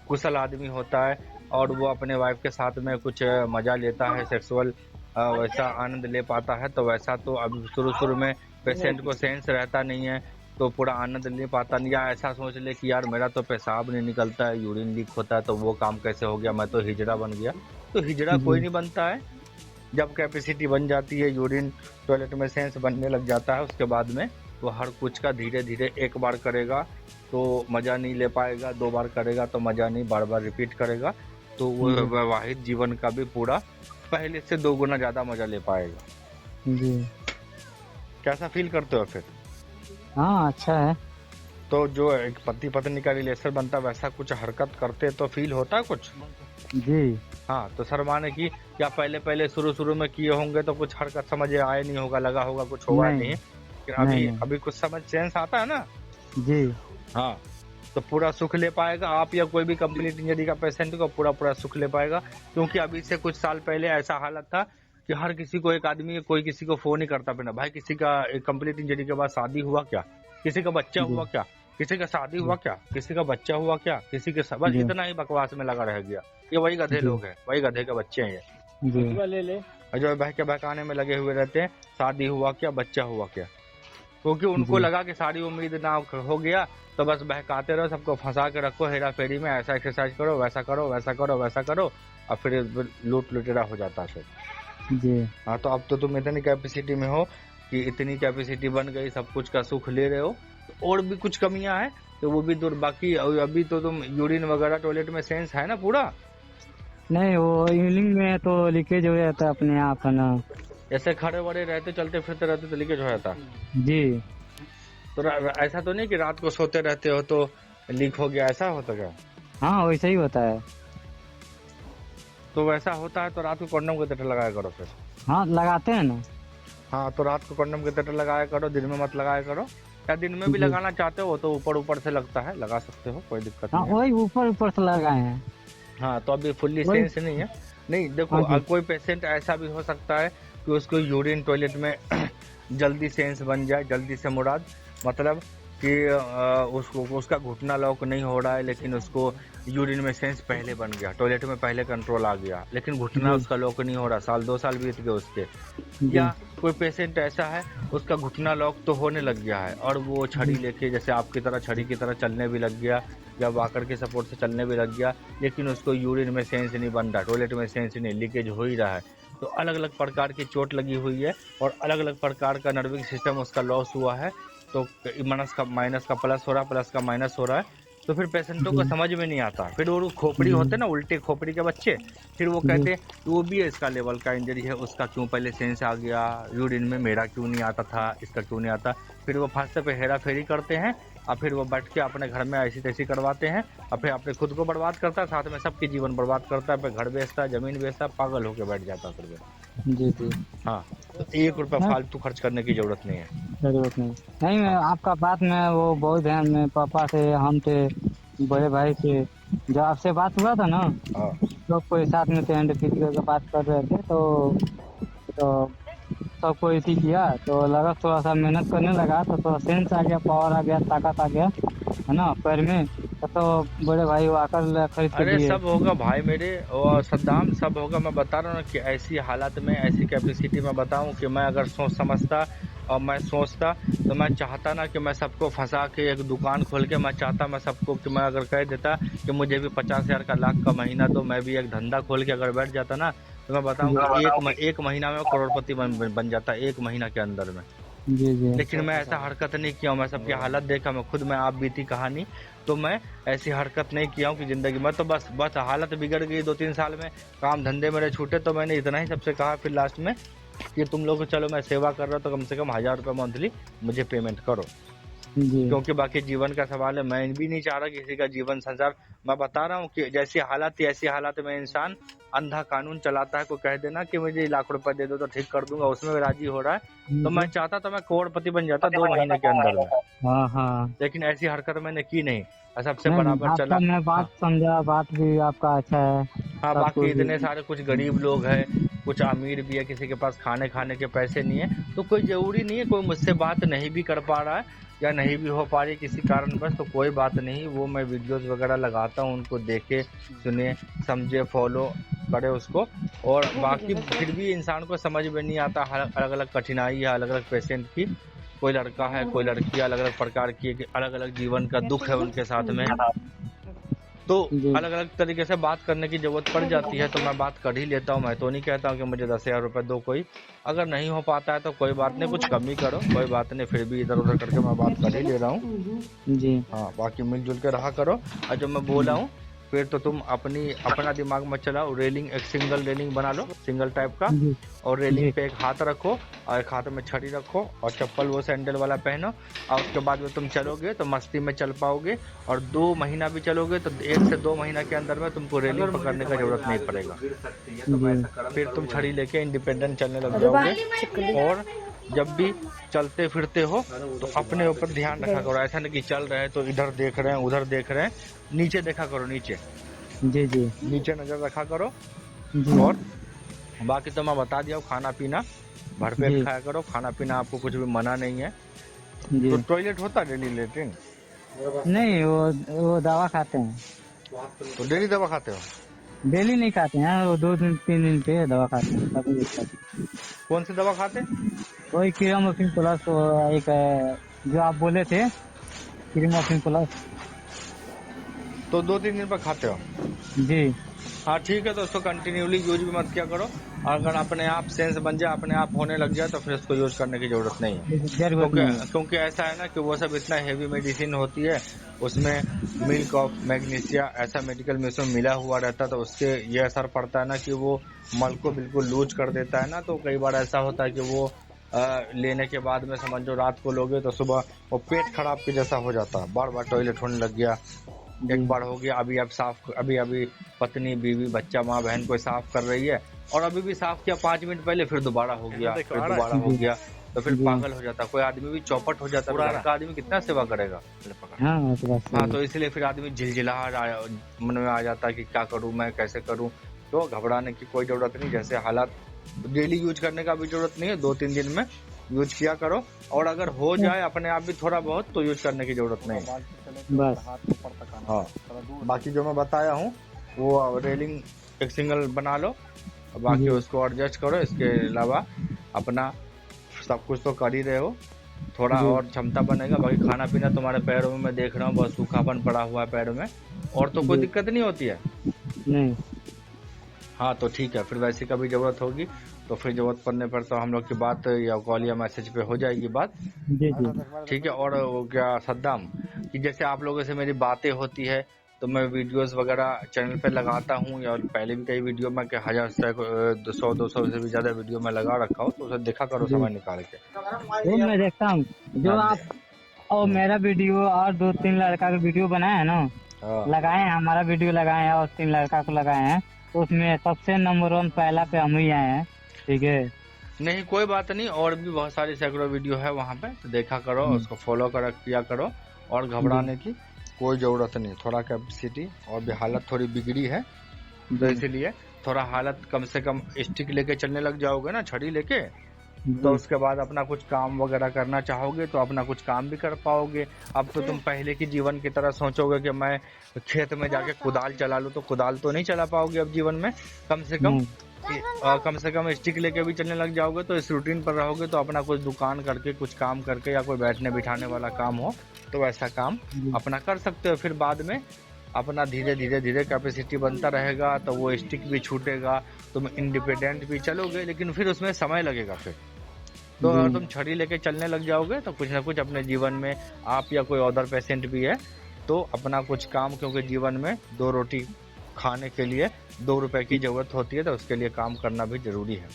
[SPEAKER 2] कुशल आदमी होता है और वो अपने वाइफ के साथ में कुछ मजा लेता है, सेक्सुअल वैसा आनंद ले पाता है। तो वैसा तो अब शुरू में पेशेंट को सेंस रहता नहीं है, तो पूरा आनंद ले पाता नहीं, या ऐसा सोच ले कि यार मेरा तो पेशाब नहीं निकलता है, यूरिन लीक होता है, तो वो काम कैसे हो गया, मैं तो हिजड़ा बन गया। तो हिजड़ा कोई नहीं बनता है। जब कैपेसिटी बन जाती है, यूरिन टॉयलेट में सेंस बनने लग जाता है, उसके बाद में वो हर कुछ का धीरे धीरे, एक बार करेगा तो मजा नहीं ले पाएगा, 2 बार करेगा तो मजा नहीं, बार बार रिपीट करेगा, तो वो वैवाहिक जीवन का भी पूरा पहले से 2 गुना ज्यादा मजा ले पाएगा।
[SPEAKER 3] जी
[SPEAKER 2] कैसा फील करते हो फिर?
[SPEAKER 3] हाँ अच्छा है।
[SPEAKER 2] तो जो एक पति पत्नी का रिलेशन बनता है वैसा कुछ हरकत करते तो फील होता है कुछ?
[SPEAKER 3] जी
[SPEAKER 2] हाँ, तो सर माने कि क्या पहले शुरू में किए होंगे तो कुछ हरकत समझ आए नहीं होगा, लगा होगा कुछ होगा
[SPEAKER 3] नहीं,
[SPEAKER 2] नहीं, लेकिन अभी
[SPEAKER 3] नहीं।
[SPEAKER 2] अभी कुछ समझ सेंस आता है ना।
[SPEAKER 3] जी
[SPEAKER 2] हाँ, तो पूरा सुख ले पाएगा आप या कोई भी कंप्लीट इंजरी का पेशेंट को पूरा सुख ले पाएगा, क्योंकि अभी से कुछ साल पहले ऐसा हालत था कि हर किसी को एक आदमी कोई किसी को फोन ही करता बिना, भाई किसी का कंप्लीट इंजरी के बाद शादी हुआ क्या, किसी का बच्चा हुआ क्या, किसी का शादी हुआ क्या, किसी का बच्चा हुआ क्या, किसी के बस
[SPEAKER 3] जी।
[SPEAKER 2] इतना ही बकवास में लगा रह गया। ये वही गधे
[SPEAKER 3] जी।
[SPEAKER 2] लोग हैं, वही गधे के बच्चे हैं ये,
[SPEAKER 3] जी
[SPEAKER 2] और जो बहकाने में लगे हुए रहते हैं, शादी हुआ क्या, बच्चा हुआ क्या, क्योंकि उनको
[SPEAKER 3] जी।
[SPEAKER 2] लगा कि सारी उम्मीद ना हो गया तो बस बहकाते रहो, सबको फंसा के रखो हेरा फेरी में, ऐसा एक्सरसाइज करो, वैसा करो, वैसा करो, वैसा करो, और फिर लुटेरा हो जाता है फिर।
[SPEAKER 3] जी
[SPEAKER 2] हाँ, तो अब तो तुम इतनी कैपेसिटी में हो कि इतनी कैपेसिटी बन गई, सब कुछ का सुख ले रहे हो, तो और भी कुछ कमियां हैं तो वो भी दूर। बाकी अभी तो तुम यूरिन वगैरह टॉयलेट में सेंस है ना पूरा?
[SPEAKER 3] नहीं, वो यूरिन में तो लीकेज हो जाता है अपने आप, है ना।
[SPEAKER 2] ऐसे खड़े वड़े रहते चलते फिरते रहते तो लीकेज हो जाता।
[SPEAKER 3] जी
[SPEAKER 2] तो ऐसा तो नहीं कि रात को सोते रहते हो तो लीक हो गया, ऐसा होता क्या?
[SPEAKER 3] हाँ, वैसा ही होता है।
[SPEAKER 2] तो वैसा होता है तो रात को कंडम के तरह लगाया करो फिर।
[SPEAKER 3] हाँ, लगाते हैं ना।
[SPEAKER 2] हाँ, तो रात को कंडम के तरह लगाया करो, दिन में मत लगाया करो। या दिन में भी
[SPEAKER 3] जी।
[SPEAKER 2] लगाना चाहते हो तो ऊपर से लगता है, लगा सकते हो, कोई दिक्कत
[SPEAKER 3] हाँ,
[SPEAKER 2] नहीं है।
[SPEAKER 3] वही ऊपर से लगाए हैं।
[SPEAKER 2] हाँ, तो अभी फुल्ली
[SPEAKER 3] वही।
[SPEAKER 2] सेंस नहीं है। नहीं देखो,
[SPEAKER 3] हाँ जी।
[SPEAKER 2] कोई पेशेंट ऐसा भी हो सकता है कि उसको यूरिन टॉयलेट में जल्दी सेंस बन जाए, जल्दी से मुराद मतलब कि उसको उसका घुटना लॉक नहीं हो रहा है, लेकिन उसको यूरिन में सेंस पहले बन गया, टॉयलेट में पहले कंट्रोल आ गया, लेकिन घुटना
[SPEAKER 3] जी।
[SPEAKER 2] उसका लॉक नहीं हो रहा, साल 2 साल बीत गए उसके।
[SPEAKER 3] जी।
[SPEAKER 2] या कोई पेशेंट ऐसा है उसका घुटना लॉक तो होने लग गया है और वो छड़ी लेके जैसे आपकी तरह छड़ी की तरह चलने भी लग गया या वाकर के सपोर्ट से चलने भी लग गया, लेकिन उसको यूरिन में सेंस नहीं बन रहा, टॉयलेट में सेंस नहीं, लीकेज हो ही रहा है। तो अलग अलग प्रकार की चोट लगी हुई है और अलग अलग प्रकार का नर्विंग सिस्टम उसका लॉस हुआ है, तो माइनस का प्लस हो रहा है, प्लस का माइनस हो रहा है। तो फिर पेशेंटों को समझ में नहीं आता, फिर वो खोपड़ी होते ना, उल्टे खोपड़ी के बच्चे, फिर वो कहते हैं वो भी इसका लेवल का इंजरी है, उसका क्यों पहले सेंस आ गया यूरिन में, मेरा क्यों नहीं आता था, इसका क्यों नहीं आता। फिर वो फांसते पे हेरा फेरी करते हैं और फिर वो बैठ के अपने घर में ऐसी तैसी करवाते हैं और फिर अपने खुद को बर्बाद करता है, साथ में सबकी जीवन बर्बाद करता है, फिर घर बेचता है, जमीन बेचता है, पागल होके बैठ जाता है फिर।
[SPEAKER 3] जी जी।
[SPEAKER 2] हाँ, तो 1 रुपया फालतू खर्च करने की जरूरत नहीं है।
[SPEAKER 3] जरूरत नहीं। नहीं, मैं आपका बात में वो बहुत ध्यान में, पापा से, हम थे, बड़े भाई से, जो आपसे बात हुआ था ना,
[SPEAKER 2] हाँ,
[SPEAKER 3] लोग कोई साथ में थे, हैंड फिजिकल का बात कर रहे थे, तो सबको इसी किया, तो लगा थोड़ा सा मेहनत करने लगा तो थोड़ा सेंस आ गया, पावर आ गया, ताकत आ गया, है ना, पैर में। तो बड़े भाई वो आकर खरीद के
[SPEAKER 2] अरे
[SPEAKER 3] दिए।
[SPEAKER 2] सब होगा भाई मेरे और सद्दाम, सब होगा। मैं बता रहा हूँ ना कि ऐसी हालत में, ऐसी कैपेसिटी में बताऊं कि मैं अगर सोच समझता और मैं सोचता तो मैं चाहता ना कि मैं सबको फंसा के एक दुकान खोल के, मैं चाहता मैं सबको कि मैं अगर कह देता कि मुझे भी 50,000 का लाख का महीना दो, मैं भी एक धंधा खोल के अगर बैठ जाता ना, तो मैं बताऊं कि एक महीना में करोड़पति बन जाता, 1 महीना के अंदर में।
[SPEAKER 3] जी जी।
[SPEAKER 2] लेकिन मैं ऐसा हरकत नहीं किया हूँ, मैं सबकी हालत देखा, मैं खुद में आप बीती कहानी, तो मैं ऐसी हरकत नहीं किया हूँ कि जिंदगी में तो बस हालत बिगड़ गई 2-3 साल में, काम धंधे मेरे छूटे, तो मैंने इतना ही सबसे कहा फिर लास्ट में कि तुम लोग चलो मैं सेवा कर रहा हूँ तो कम से कम 1000 रुपये मंथली मुझे पेमेंट करो,
[SPEAKER 3] जी
[SPEAKER 2] क्योंकि बाकी जीवन का सवाल है। मैं भी नहीं चाह रहा किसी का जीवन संसार, मैं बता रहा हूँ कि जैसी हालत थी ऐसी हालत में इंसान अंधा कानून चलाता है, को कह देना कि मुझे लाख रुपए दे दो तो ठीक कर दूंगा, उसमें राजी हो रहा है। तो मैं चाहता तो मैं करोड़पति बन जाता 2 महीने के अंदर में,
[SPEAKER 3] हाँ हाँ।
[SPEAKER 2] लेकिन ऐसी हरकत मैंने की नहीं, सबसे
[SPEAKER 3] नहीं,
[SPEAKER 2] बराबर चला।
[SPEAKER 3] आपका मैं बात समझा, बात भी आपका अच्छा है।
[SPEAKER 2] हाँ,
[SPEAKER 3] सब
[SPEAKER 2] बाकी
[SPEAKER 3] कुछ।
[SPEAKER 2] इतने सारे कुछ गरीब लोग हैं, कुछ अमीर भी है, किसी के पास खाने के पैसे नहीं है, तो कोई जरूरी नहीं है कोई मुझसे बात नहीं भी कर पा रहा है या नहीं भी हो पा रही किसी कारणवश, तो कोई बात नहीं, वो मैं वीडियोस वगैरह लगाता हूँ, उनको देखे सुने समझे फॉलो करे उसको। और बाकी फिर भी इंसान को समझ में नहीं आता, अलग अलग कठिनाई है अलग अलग पेशेंट की, कोई लड़का है कोई लड़की, अलग अलग प्रकार की अलग अलग जीवन का दुख है उनके साथ में, तो अलग अलग तरीके से बात करने की जरूरत पड़ जाती है, तो मैं बात कर ही लेता हूँ। मैं तो नहीं कहता हूँ कि मुझे 10,000 रुपए दो, कोई अगर नहीं हो पाता है तो कोई बात नहीं, कुछ कमी करो, कोई बात नहीं, फिर भी इधर उधर करके मैं बात कर ही ले रहा हूँ।
[SPEAKER 3] जी
[SPEAKER 2] हाँ, बाकी मिलजुल के रहा करो। और जो मैं बोला हूँ फिर तो तुम अपना दिमाग मत चलाओ, रेलिंग एक सिंगल रेलिंग बना लो, सिंगल टाइप का,
[SPEAKER 3] जी
[SPEAKER 2] और रेलिंग
[SPEAKER 3] जी
[SPEAKER 2] पे एक हाथ रखो और एक हाथ में छड़ी रखो और चप्पल वो सैंडल वाला पहनो। और उसके बाद में तुम चलोगे तो मस्ती में चल पाओगे, और 2 महीना भी चलोगे तो 1 से 2 महीना के अंदर में तुमको रेलिंग पकड़ने का जरूरत नहीं पड़ेगा।
[SPEAKER 3] जी
[SPEAKER 2] फिर तुम छड़ी लेके इंडिपेंडेंट चलने लग जाओगे। और जब भी चलते फिरते हो तो अपने ऊपर ध्यान रखा करो, ऐसा नहीं कि चल रहे हैं तो इधर देख रहे हैं उधर देख रहे हैं, नीचे देखा करो, नीचे
[SPEAKER 3] जी जी
[SPEAKER 2] नीचे नजर रखा करो।
[SPEAKER 3] जी
[SPEAKER 2] और बाकी तो मैं बता दिया हूँ, खाना पीना भरपेट
[SPEAKER 3] जी
[SPEAKER 2] खाया करो, खाना पीना आपको कुछ भी मना नहीं है।
[SPEAKER 3] जी
[SPEAKER 2] तो टॉयलेट होता है डेली लेटरिन?
[SPEAKER 3] नहीं, वो दवा खाते हैं।
[SPEAKER 2] तो डेली दवा खाते हो?
[SPEAKER 3] डेली नहीं खाते हैं, वो 2 दिन 3 दिन पे दवा खाते हैं, तभी दिक्कत।
[SPEAKER 2] कौन सी दवा खाते?
[SPEAKER 3] वही क्रीमोफिन प्लस, वो एक जो आप बोले थे, क्रीमोफिन प्लस।
[SPEAKER 2] तो 2-3 दिन पर खाते हो?
[SPEAKER 3] जी
[SPEAKER 2] हाँ ठीक है, तो उसको कंटिन्यूली यूज भी मत किया करो। अगर अपने आप सेंस बन जाए, अपने आप होने लग जाए, तो फिर उसको यूज करने की जरूरत नहीं है।
[SPEAKER 3] जरूरत नहीं है।
[SPEAKER 2] क्योंकि ऐसा है ना कि वो सब इतना हेवी मेडिसिन होती है, उसमें मिल्क ऑफ मैग्नीशिया ऐसा मेडिकल में उसमें मिला हुआ रहता है, तो उससे ये असर पड़ता है ना कि वो मल को बिल्कुल लूज कर देता है ना। तो कई बार ऐसा होता है कि वो लेने के बाद में समझो रात को लोगे तो सुबह वो पेट खराब के जैसा हो जाता है, बार बार टॉयलेट होने लग गया, एक बार हो गया, अभी अब साफ, अभी पत्नी बीवी बच्चा माँ बहन को साफ कर रही है, और अभी भी साफ किया 5 मिनट पहले, फिर दोबारा हो गया, फिर दोबारा हो गया, तो फिर
[SPEAKER 3] जी।
[SPEAKER 2] पागल हो जाता। कोई आदमी भी चौपट हो जाता है, घर का आदमी कितना सेवा करेगा।
[SPEAKER 3] हाँ वो तो बात सही
[SPEAKER 2] हाँ,
[SPEAKER 3] है।
[SPEAKER 2] तो इसलिए फिर आदमी मन में आ जाता है कि क्या करूं मैं, कैसे करूं। तो घबराने की कोई जरूरत नहीं, जैसे हालात डेली यूज करने का भी जरूरत नहीं है, 2-3 दिन में यूज किया करो। और अगर हो जाए अपने आप भी थोड़ा बहुत तो यूज करने की जरूरत नहीं है।
[SPEAKER 3] बस
[SPEAKER 2] हाँ, बाकी जो मैं बताया हूँ वो रेलिंग एक सिंगल बना लो, बाकी
[SPEAKER 3] जी।
[SPEAKER 2] उसको एडजस्ट करो। इसके अलावा अपना सब कुछ तो कर ही रहे हो, थोड़ा
[SPEAKER 3] जी
[SPEAKER 2] और क्षमता बनेगा। बाकी खाना पीना तुम्हारे पैरों में मैं देख रहा हूँ बहुत सूखापन पड़ा हुआ है पैरों में, और तो कोई
[SPEAKER 3] जी।
[SPEAKER 2] दिक्कत नहीं होती है।
[SPEAKER 3] नहीं।
[SPEAKER 2] हाँ तो ठीक है, फिर वैसी कभी जरूरत होगी तो फिर जरूरत पड़ने पर तो हम लोग की बात या कॉल या मैसेज पे हो जाएगी बात।
[SPEAKER 3] जी जी
[SPEAKER 2] ठीक है। और वो क्या सद्दाम, कि जैसे आप लोगों से मेरी बातें होती है तो मैं वीडियोस वगैरह चैनल पे लगाता हूँ, या पहले भी कई वीडियो में 1,000 से भी ज्यादा वीडियो में लगा रखा हूँ, तो उसे देखा करो
[SPEAKER 3] जी।
[SPEAKER 2] समय निकाल के।
[SPEAKER 3] वो मैं देखता हूँ जो
[SPEAKER 2] हाँ,
[SPEAKER 3] आप, और मेरा वीडियो और 2-3 लड़का का वीडियो बनाए है ना,
[SPEAKER 2] हाँ।
[SPEAKER 3] लगाए हैं, हमारा वीडियो लगाए हैं और 3 लड़का को लगाए हैं, तो उसमें सबसे नंबर 1 पहला पे हम ही आए हैं। ठीक है।
[SPEAKER 2] नहीं कोई बात नहीं, और भी बहुत सारी सैकड़ों वीडियो है वहाँ पे, तो देखा करो, उसको फॉलो किया करो, और घबराने की कोई जरूरत नहीं। थोड़ा कैपेसिटी और भी हालत थोड़ी बिगड़ी है, तो इसीलिए थोड़ा हालत कम से कम स्टिक लेके चलने लग जाओगे ना, छड़ी लेके, तो उसके बाद अपना कुछ काम वगैरह करना चाहोगे तो अपना कुछ काम भी कर पाओगे। अब तो तुम पहले की जीवन की तरह सोचोगे कि मैं खेत में जाके कुदाल चला लूं, तो कुदाल तो नहीं चला पाओगे अब जीवन में। कम से कम स्टिक लेके भी चलने लग जाओगे, तो इस रूटीन पर रहोगे तो अपना कुछ दुकान करके, कुछ काम करके, या कोई बैठने बिठाने वाला काम हो तो वैसा काम अपना कर सकते हो। फिर बाद में अपना धीरे धीरे कैपेसिटी बनता रहेगा, तो वो स्टिक भी छूटेगा, तुम इंडिपेंडेंट भी चलोगे, लेकिन फिर उसमें समय लगेगा। फिर तो अगर तुम छड़ी लेके चलने लग जाओगे तो कुछ ना कुछ अपने जीवन में, आप या कोई अदर पेशेंट भी है तो अपना कुछ काम, क्योंकि जीवन में 2 रोटी खाने के लिए 2 रुपए की जरूरत होती है, तो उसके लिए काम करना भी जरूरी है।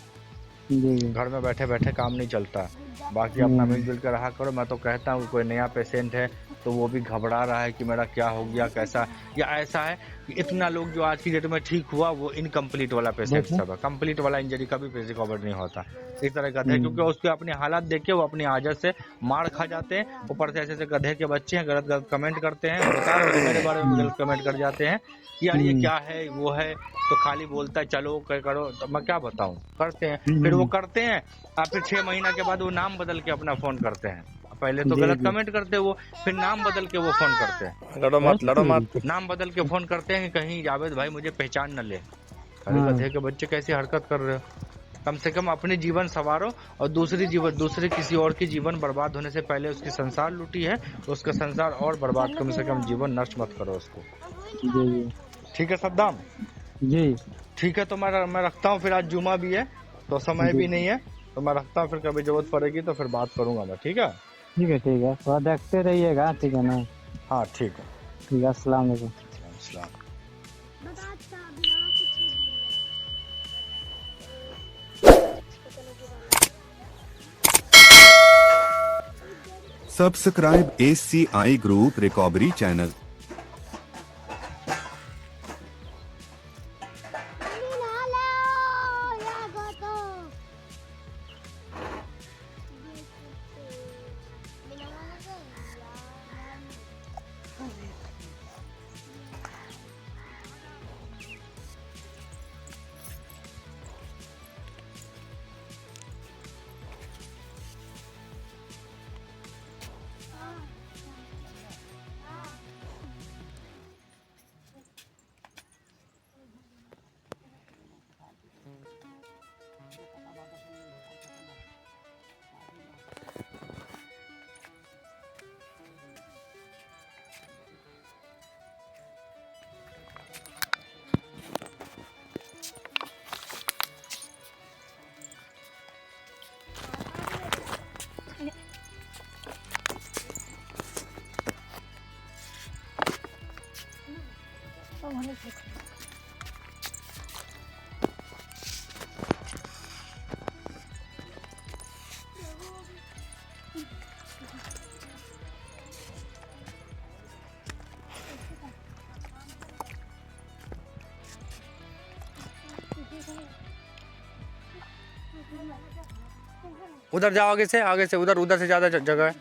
[SPEAKER 3] जी
[SPEAKER 2] घर में बैठे बैठे काम नहीं चलता। बाकी अपना मिलजुल कर रहा करो। मैं तो कहता हूँ कोई नया पेशेंट है तो वो भी घबरा रहा है कि मेरा क्या हो गया, कैसा, या ऐसा है कि इतना लोग जो आज की डेट में ठीक हुआ वो इनकम्प्लीट वाला पेशेंट सब है। कंप्लीट वाला इंजरी का भी रिकवर नहीं होता इस तरह गधे, क्योंकि उसके अपने हालात देखे वो अपनी आदत से मार खा जाते हैं। ऊपर से ऐसे गधे के बच्चे हैं, गलत कमेंट करते हैं, बता रहे हो मेरे बारे में गलत कमेंट कर जाते हैं कि यार ये क्या है वो है, तो खाली बोलता है चलो करो, तो मैं क्या बताऊं, करते हैं। फिर वो करते हैं, फिर 6 महीना के बाद वो नाम बदल के अपना फोन करते हैं। पहले तो गलत कमेंट करते वो, फिर नाम बदल के वो फोन करते हैं। लड़ो मत, नाम बदल के फोन करते हैं कि कहीं जावेद भाई मुझे पहचान न ले। अरे गधे के बच्चे कैसी हरकत कर रहे हो। कम से कम अपने जीवन संवारो, और दूसरे किसी और की जीवन बर्बाद होने से पहले उसकी संसार लूटी है, उसका संसार और बर्बाद, कम से कम जीवन नष्ट मत करो उसको।
[SPEAKER 3] जी
[SPEAKER 2] ठीक है सद्दाम
[SPEAKER 3] जी
[SPEAKER 2] ठीक है, तो मैं रखता हूँ। फिर आज जुमा भी है तो समय भी नहीं है, तो मैं रखता हूँ। फिर कभी जरूरत पड़ेगी तो फिर बात करूंगा मैं। ठीक है
[SPEAKER 3] थोड़ा देखते रहिएगा। ठीक है ना।
[SPEAKER 2] हाँ ठीक है।
[SPEAKER 3] ठीक है। अस्सलाम वालेकुम।
[SPEAKER 2] अस्सलाम।
[SPEAKER 1] Subscribe SCI group recovery channel.
[SPEAKER 2] उधर जाओ, आगे से उधर से ज़्यादा जगह है।